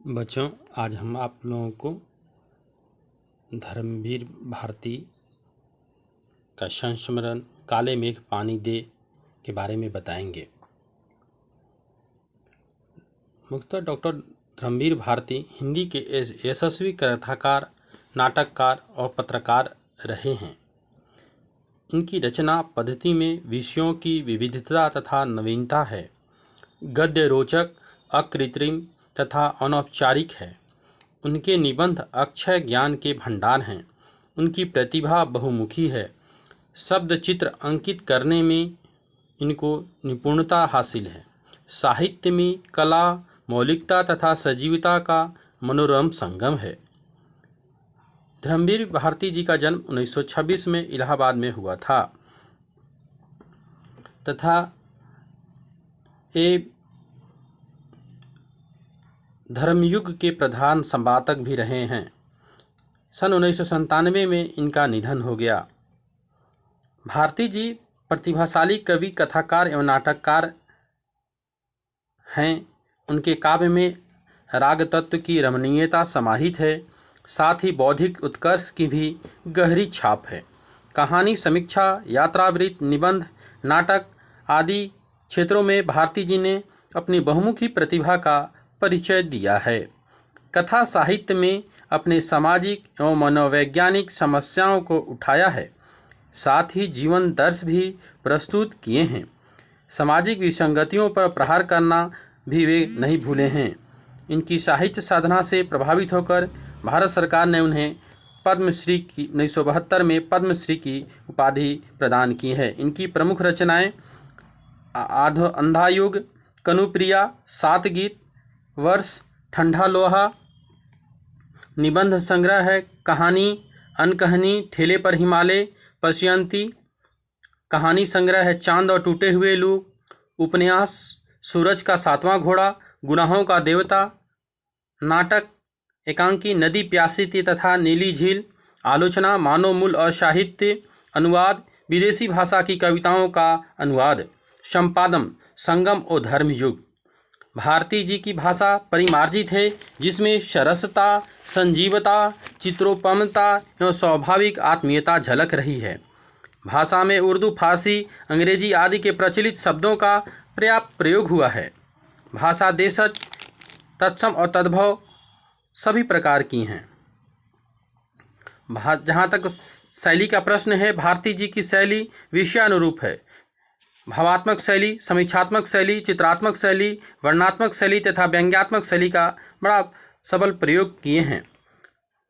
बच्चों, आज हम आप लोगों को धर्मवीर भारती का संस्मरण काले मेघ पानी दे के बारे में बताएंगे। मुख्यतः डॉक्टर धर्मवीर भारती हिंदी के यशस्वी कथाकार, नाटककार और पत्रकार रहे हैं। इनकी रचना पद्धति में विषयों की विविधता तथा नवीनता है। गद्य रोचक, अकृत्रिम तथा अनौपचारिक है। उनके निबंध अक्षय ज्ञान के भंडार हैं। उनकी प्रतिभा बहुमुखी है। शब्द चित्र अंकित करने में इनको निपुणता हासिल है। साहित्य में कला, मौलिकता तथा सजीवता का मनोरम संगम है। धर्मवीर भारती जी का जन्म 1926 में इलाहाबाद में हुआ था तथा ये धर्मयुग के प्रधान संपादक भी रहे हैं। सन 1997 में इनका निधन हो गया। भारती जी प्रतिभाशाली कवि, कथाकार एवं नाटककार हैं। उनके काव्य में राग तत्व की रमणीयता समाहित है, साथ ही बौद्धिक उत्कर्ष की भी गहरी छाप है। कहानी, समीक्षा, यात्रावृत्त, निबंध, नाटक आदि क्षेत्रों में भारती जी ने अपनी बहुमुखी प्रतिभा का परिचय दिया है। कथा साहित्य में अपने सामाजिक एवं मनोवैज्ञानिक समस्याओं को उठाया है, साथ ही जीवन दर्श भी प्रस्तुत किए हैं। सामाजिक विसंगतियों पर प्रहार करना भी वे नहीं भूले हैं। इनकी साहित्य साधना से प्रभावित होकर भारत सरकार ने उन्हें पद्मश्री की 1972 में पद्मश्री की उपाधि प्रदान की है। इनकी प्रमुख रचनाएं अंधायुग, कनुप्रिया, सात गीत, वर्ष, ठंडा लोहा, निबंध संग्रह है कहानी, अनकहानी, ठेले पर हिमालय, पश्यंती, कहानी संग्रह है चांद और टूटे हुए लोग, उपन्यास सूरज का सातवां घोड़ा, गुनाहों का देवता, नाटक एकांकी, नदी प्यासी थी तथा नीली झील, आलोचना, मानव मूल और साहित्य, अनुवाद, विदेशी भाषा की कविताओं का अनुवाद, संपादन, संगम और धर्मयुग। भारती जी की भाषा परिमार्जित है, जिसमें सरसता, संजीवता, चित्रोपमता एवं स्वाभाविक आत्मीयता झलक रही है। भाषा में उर्दू, फारसी, अंग्रेजी आदि के प्रचलित शब्दों का पर्याप्त प्रयोग हुआ है। भाषा देशज, तत्सम और तद्भव सभी प्रकार की हैं। जहाँ तक शैली का प्रश्न है, भारती जी की शैली विषयानुरूप है। भावात्मक शैली, समीक्षात्मक शैली, चित्रात्मक शैली, वर्णनात्मक शैली तथा व्यंग्यात्मक शैली का बड़ा सबल प्रयोग किए हैं।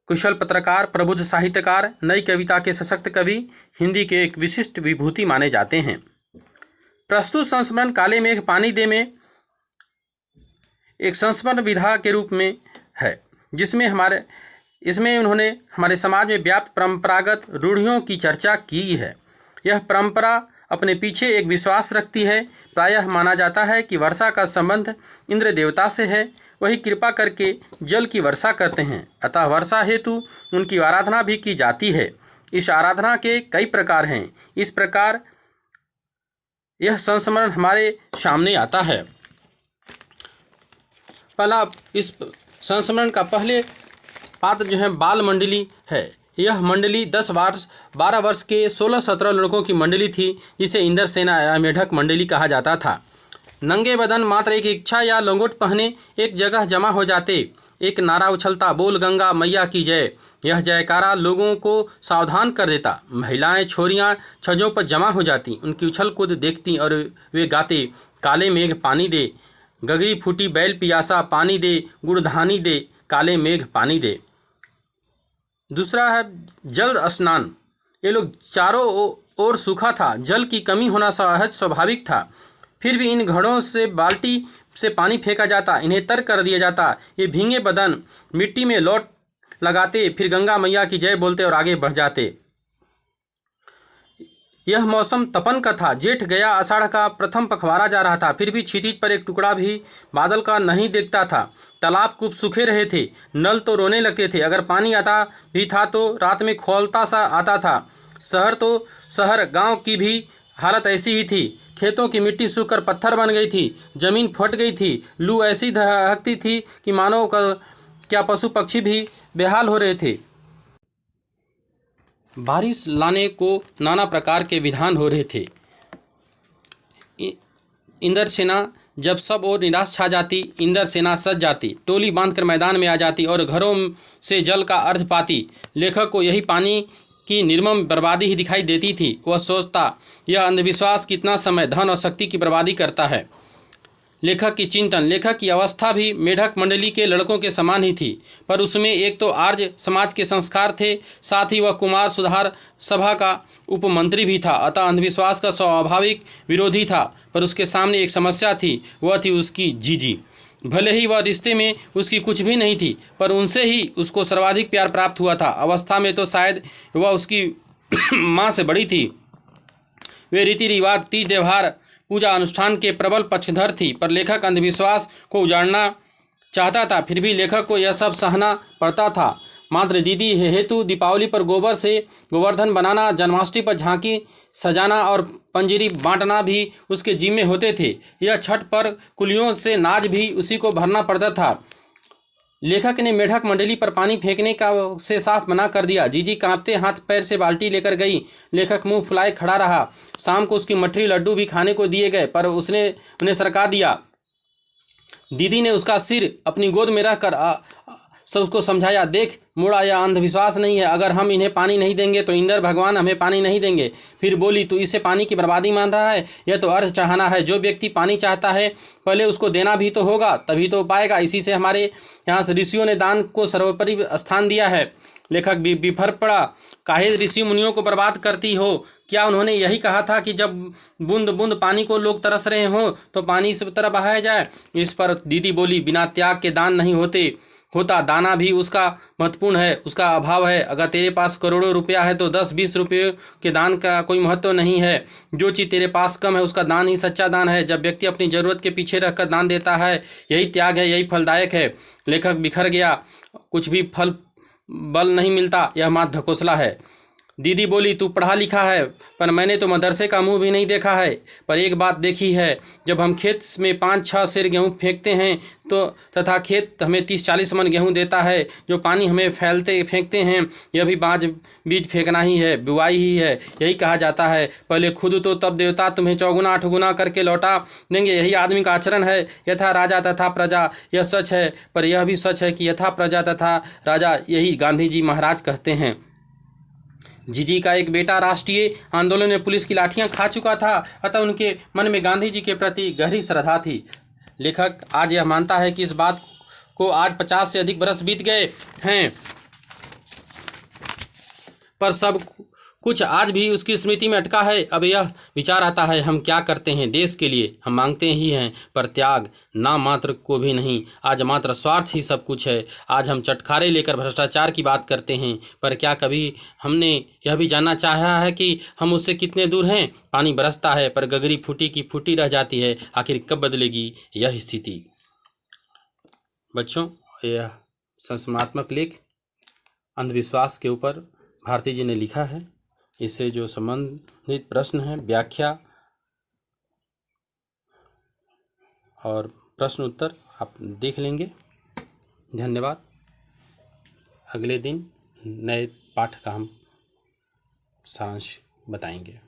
कुशल पत्रकार, प्रबुद्ध साहित्यकार, नई कविता के सशक्त कवि, हिंदी के एक विशिष्ट विभूति माने जाते हैं। प्रस्तुत संस्मरण काले मेघ पानी दे में एक संस्मरण विधा के रूप में है, जिसमें इसमें उन्होंने हमारे समाज में व्याप्त परंपरागत रूढ़ियों की चर्चा की है। यह परंपरा अपने पीछे एक विश्वास रखती है। प्रायः माना जाता है कि वर्षा का संबंध इंद्र देवता से है, वही कृपा करके जल की वर्षा करते हैं, अतः वर्षा हेतु उनकी आराधना भी की जाती है। इस आराधना के कई प्रकार हैं। इस प्रकार यह संस्मरण हमारे सामने आता है। पहला इस संस्मरण का पहले पात्र जो है बाल मंडली है। यह मंडली 12 वर्ष के 16-17 लड़कों की मंडली थी, जिसे इंद्रसेना या मेढक मंडली कहा जाता था। नंगे बदन मात्र एक इच्छा या लंगोट पहने एक जगह जमा हो जाते। एक नारा उछलता, बोल गंगा मैया की जय। यह जयकारा लोगों को सावधान कर देता। महिलाएं, छोरियां छज्जों पर जमा हो जाती, उनकी उछल कूद देखती और वे गाते, काले मेघ पानी दे, गगरी फूटी बैल पियासा पानी दे, गुड़धानी दे, काले मेघ पानी दे। दूसरा है जल स्नान। ये लोग चारों ओर सूखा था, जल की कमी होना सहज स्वाभाविक था, फिर भी इन घड़ों से बाल्टी से पानी फेंका जाता, इन्हें तर कर दिया जाता। ये भींगे बदन मिट्टी में लौट लगाते, फिर गंगा मैया की जय बोलते और आगे बढ़ जाते। यह मौसम तपन का था। जेठ गया, आषाढ़ का प्रथम पखवाड़ा जा रहा था, फिर भी क्षितिज पर एक टुकड़ा भी बादल का नहीं दिखता था। तालाब कूप सूखे रहे थे, नल तो रोने लगते थे। अगर पानी आता भी था तो रात में खौलता सा आता था। शहर गांव की भी हालत ऐसी ही थी। खेतों की मिट्टी सूखकर पत्थर बन गई थी, जमीन फट गई थी, लू ऐसी दहकती थी कि मानव का क्या पशु पक्षी भी बेहाल हो रहे थे। बारिश लाने को नाना प्रकार के विधान हो रहे थे। इंद्र सेना जब सब और निराश छा जाती, इंद्र सेना सज जाती, टोली बांधकर मैदान में आ जाती और घरों से जल का अर्थ पाती। लेखक को यही पानी की निर्मम बर्बादी ही दिखाई देती थी। वह सोचता, यह अंधविश्वास कितना समय, धन और शक्ति की बर्बादी करता है। लेखक की चिंतन, लेखक की अवस्था भी मेढक मंडली के लड़कों के समान ही थी, पर उसमें एक तो आर्य समाज के संस्कार थे, साथ ही वह कुमार सुधार सभा का उपमंत्री भी था, अतः अंधविश्वास का स्वाभाविक विरोधी था। पर उसके सामने एक समस्या थी, वह थी उसकी जीजी। भले ही वह रिश्ते में उसकी कुछ भी नहीं थी, पर उनसे ही उसको सर्वाधिक प्यार प्राप्त हुआ था। अवस्था में तो शायद वह उसकी माँ से बड़ी थी। वे रीति रिवाज, तीज त्यौहार, पूजा अनुष्ठान के प्रबल पक्षधर थी, पर लेखक अंधविश्वास को उजाड़ना चाहता था। फिर भी लेखक को यह सब सहना पड़ता था। मात्र दीदी हेतु दीपावली पर गोबर से गोवर्धन बनाना, जन्माष्टमी पर झांकी सजाना और पंजीरी बांटना भी उसके जिम्मे होते थे। यह छठ पर कुलियों से नाज भी उसी को भरना पड़ता था। लेखक ने मेढक मंडली पर पानी फेंकने का से साफ मना कर दिया। जीजी कांपते हाथ पैर से बाल्टी लेकर गई। लेखक मुंह फुलाए खड़ा रहा। शाम को उसकी मठरी लड्डू भी खाने को दिए गए, पर उसने उन्हें सरका दिया। दीदी ने उसका सिर अपनी गोद में रखकर सब उसको समझाया, देख मुड़ा, यह अंधविश्वास नहीं है। अगर हम इन्हें पानी नहीं देंगे तो इंद्र भगवान हमें पानी नहीं देंगे। फिर बोली, तू इसे पानी की बर्बादी मान रहा है? यह तो अर्थ चढ़ाना है। जो व्यक्ति पानी चाहता है पहले उसको देना भी तो होगा, तभी तो पाएगा। इसी से हमारे यहाँ से ऋषियों ने दान को सर्वोपरि स्थान दिया है। लेखक बिफर पड़ा, काहे ऋषि मुनियों को बर्बाद करती हो? क्या उन्होंने यही कहा था कि जब बूंद बूंद पानी को लोग तरस रहे हों तो पानी इस तरह बहाया जाए? इस पर दीदी बोली, बिना त्याग के दान नहीं होता। दाना भी उसका महत्वपूर्ण है, उसका अभाव है। अगर तेरे पास करोड़ों रुपया है तो 10-20 रुपये के दान का कोई महत्व नहीं है। जो चीज़ तेरे पास कम है उसका दान ही सच्चा दान है। जब व्यक्ति अपनी ज़रूरत के पीछे रखकर दान देता है, यही त्याग है, यही फलदायक है। लेखक बिखर गया। कुछ भी फल बल नहीं मिलता, यह मात्र ढकोसला है। दीदी बोली, तू पढ़ा लिखा है, पर मैंने तो मदरसे का मुंह भी नहीं देखा है। पर एक बात देखी है, जब हम खेत में 5-6 सेर गेहूँ फेंकते हैं तो तथा खेत हमें 30-40 मन गेहूँ देता है, जो पानी हमें फेंकते हैं यह भी बीज फेंकना ही है, बुआई ही है। यही कहा जाता है, पहले खुद तो तब देवता तुम्हें 4 8 गुना करके लौटा देंगे। यही आदमी का आचरण है। यथा राजा तथा प्रजा, यह सच है। पर यह भी सच है कि यथा प्रजा तथा राजा, यही गांधी जी महाराज कहते हैं। जीजी का एक बेटा राष्ट्रीय आंदोलन में पुलिस की लाठियां खा चुका था, अतः उनके मन में गांधी जी के प्रति गहरी श्रद्धा थी। लेखक आज यह मानता है कि इस बात को आज 50 से अधिक बरस बीत गए हैं, पर सब कुछ आज भी उसकी स्मृति में अटका है। अब यह विचार आता है, हम क्या करते हैं देश के लिए? हम मांगते ही हैं, पर त्याग ना मात्र को भी नहीं। आज मात्र स्वार्थ ही सब कुछ है। आज हम चटखारे लेकर भ्रष्टाचार की बात करते हैं, पर क्या कभी हमने यह भी जानना चाहा है कि हम उससे कितने दूर हैं? पानी बरसता है, पर गगरी फूटी की फूटी रह जाती है। आखिर कब बदलेगी यह स्थिति? बच्चों, यह संस्मरणात्मक लेख अंधविश्वास के ऊपर भारती जी ने लिखा है। इससे जो संबंधित प्रश्न है, व्याख्या और प्रश्न उत्तर आप देख लेंगे। धन्यवाद। अगले दिन नए पाठ का हम सारांश बताएंगे।